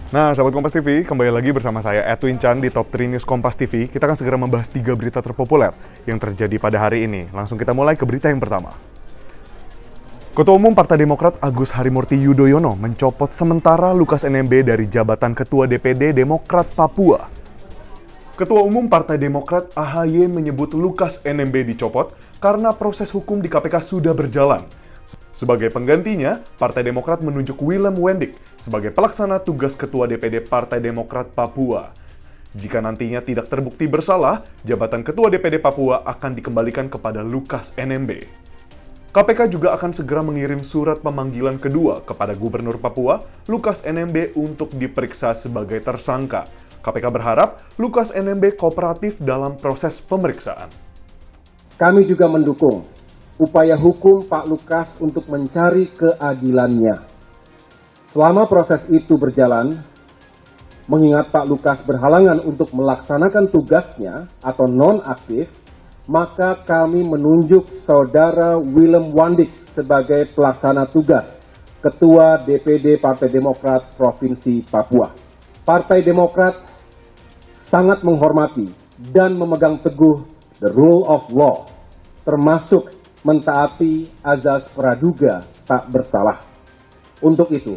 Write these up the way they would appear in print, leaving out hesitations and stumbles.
Nah, sahabat Kompas TV, kembali lagi bersama saya Edwin Chan di Top 3 News Kompas TV. Kita akan segera membahas 3 berita terpopuler yang terjadi pada hari ini. Langsung kita mulai ke berita yang pertama. Ketua Umum Partai Demokrat Agus Harimurti Yudhoyono mencopot sementara Lukas NMB dari jabatan Ketua DPD Demokrat Papua. Ketua Umum Partai Demokrat AHY menyebut Lukas NMB dicopot karena proses hukum di KPK sudah berjalan. Sebagai penggantinya, Partai Demokrat menunjuk Willem Wendik sebagai pelaksana tugas Ketua DPD Partai Demokrat Papua. Jika nantinya tidak terbukti bersalah, jabatan Ketua DPD Papua akan dikembalikan kepada Lukas NMB. KPK juga akan segera mengirim surat pemanggilan kedua kepada Gubernur Papua, Lukas NMB, untuk diperiksa sebagai tersangka. KPK berharap Lukas NMB kooperatif dalam proses pemeriksaan. Kami juga mendukung upaya hukum Pak Lukas untuk mencari keadilannya. Selama proses itu berjalan, mengingat Pak Lukas berhalangan untuk melaksanakan tugasnya atau non-aktif, maka kami menunjuk Saudara Willem Wendik sebagai pelaksana tugas Ketua DPD Partai Demokrat Provinsi Papua. Partai Demokrat sangat menghormati dan memegang teguh the rule of law, termasuk mentaati azas praduga tak bersalah. Untuk itu,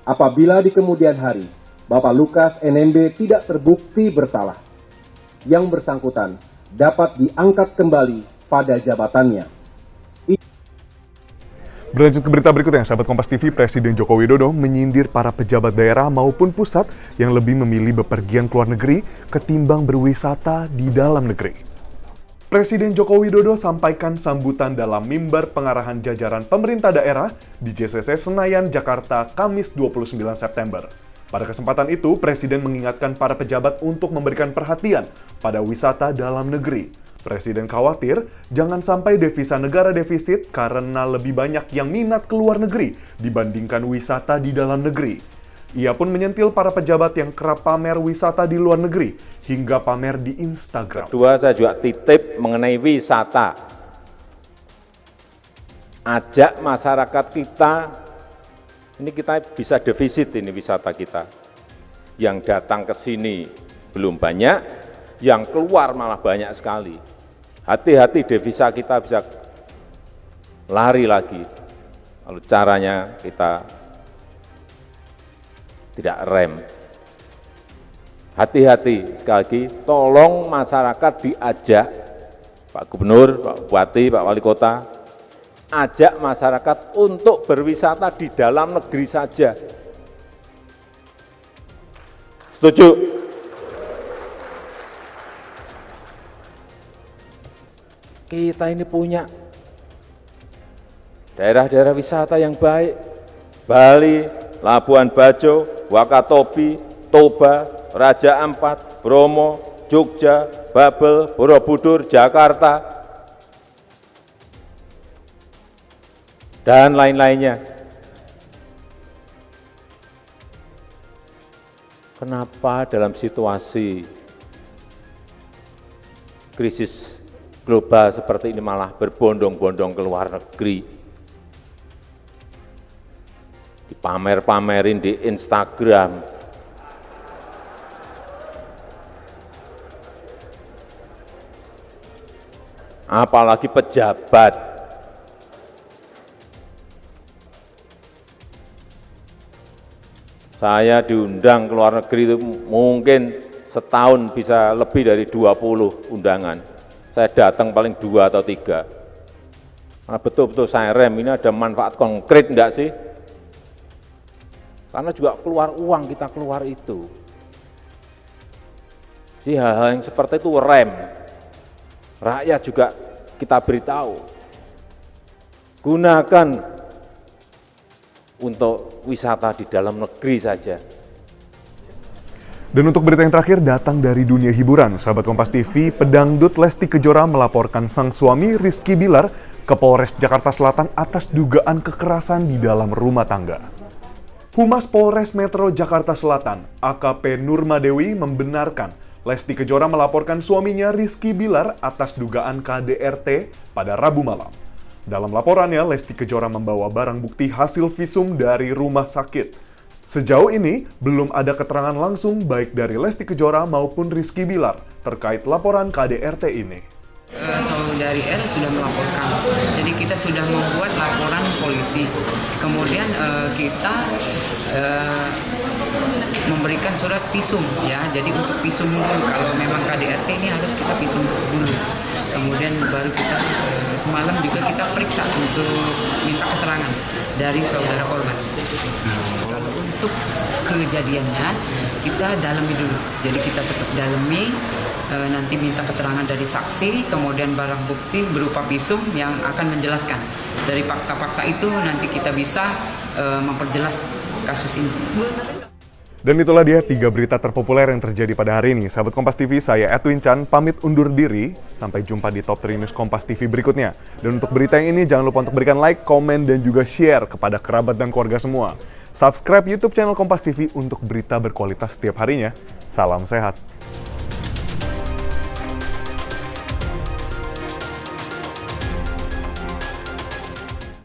apabila di kemudian hari Bapak Lukas NMB tidak terbukti bersalah, yang bersangkutan dapat diangkat kembali pada jabatannya. Berlanjut ke berita berikutnya, sahabat Kompas TV, Presiden Joko Widodo menyindir para pejabat daerah maupun pusat yang lebih memilih bepergian ke luar negeri ketimbang berwisata di dalam negeri. Presiden Joko Widodo sampaikan sambutan dalam mimbar pengarahan jajaran pemerintah daerah di JCC Senayan, Jakarta, Kamis 29 September. Pada kesempatan itu, Presiden mengingatkan para pejabat untuk memberikan perhatian pada wisata dalam negeri. Presiden khawatir jangan sampai devisa negara defisit karena lebih banyak yang minat ke luar negeri dibandingkan wisata di dalam negeri. Ia pun menyentil para pejabat yang kerap pamer wisata di luar negeri, hingga pamer di Instagram. Kedua, saya juga titip mengenai wisata. Ajak masyarakat kita, ini kita bisa defisit ini wisata kita. Yang datang ke sini belum banyak, yang keluar malah banyak sekali. Hati-hati devisa kita bisa lari lagi. Lalu caranya kita tidak rem. Hati-hati, sekali lagi, tolong masyarakat diajak, Pak Gubernur, Pak Bupati, Pak Wali Kota, ajak masyarakat untuk berwisata di dalam negeri saja. Setuju? Kita ini punya daerah-daerah wisata yang baik, Bali, Labuan Bajo, Wakatobi, Toba, Raja Ampat, Bromo, Jogja, Babel, Borobudur, Jakarta, dan lain-lainnya. Kenapa dalam situasi krisis global seperti ini malah berbondong-bondong ke luar negeri? Pamer-pamerin di Instagram. Apalagi pejabat. Saya diundang ke luar negeri itu mungkin setahun bisa lebih dari 20 undangan. Saya datang paling 2 atau 3. Karena betul-betul saya rem, ini ada manfaat konkret enggak sih? Karena juga keluar uang, kita keluar itu. Jadi hal-hal yang seperti itu rem. Rakyat juga kita beritahu. Gunakan untuk wisata di dalam negeri saja. Dan untuk berita yang terakhir datang dari dunia hiburan. Sahabat Kompas TV, pedangdut Lesti Kejora melaporkan sang suami Rizky Bilar ke Polres Jakarta Selatan atas dugaan kekerasan di dalam rumah tangga. Humas Polres Metro Jakarta Selatan, AKP Nurmadewi, membenarkan Lesti Kejora melaporkan suaminya Rizky Bilar atas dugaan KDRT pada Rabu malam. Dalam laporannya, Lesti Kejora membawa barang bukti hasil visum dari rumah sakit. Sejauh ini, belum ada keterangan langsung baik dari Lesti Kejora maupun Rizky Bilar terkait laporan KDRT ini. Saudari R sudah melaporkan, jadi kita sudah membuat laporan polisi. Kemudian kita memberikan surat visum, ya. Jadi untuk visum dulu, kalau memang KDRT ini harus kita visum dulu. Kemudian baru kita semalam juga kita periksa untuk minta keterangan dari saudara korban. Kalau untuk kejadiannya kita dalami dulu, jadi kita tetap dalami. Nanti minta keterangan dari saksi, kemudian barang bukti berupa visum yang akan menjelaskan. Dari fakta-fakta itu nanti kita bisa memperjelas kasus ini. Dan itulah dia 3 berita terpopuler yang terjadi pada hari ini. Sahabat Kompas TV, saya Edwin Chan pamit undur diri. Sampai jumpa di Top 3 News Kompas TV berikutnya. Dan untuk berita yang ini jangan lupa untuk berikan like, komen, dan juga share kepada kerabat dan keluarga semua. Subscribe YouTube channel Kompas TV untuk berita berkualitas setiap harinya. Salam sehat.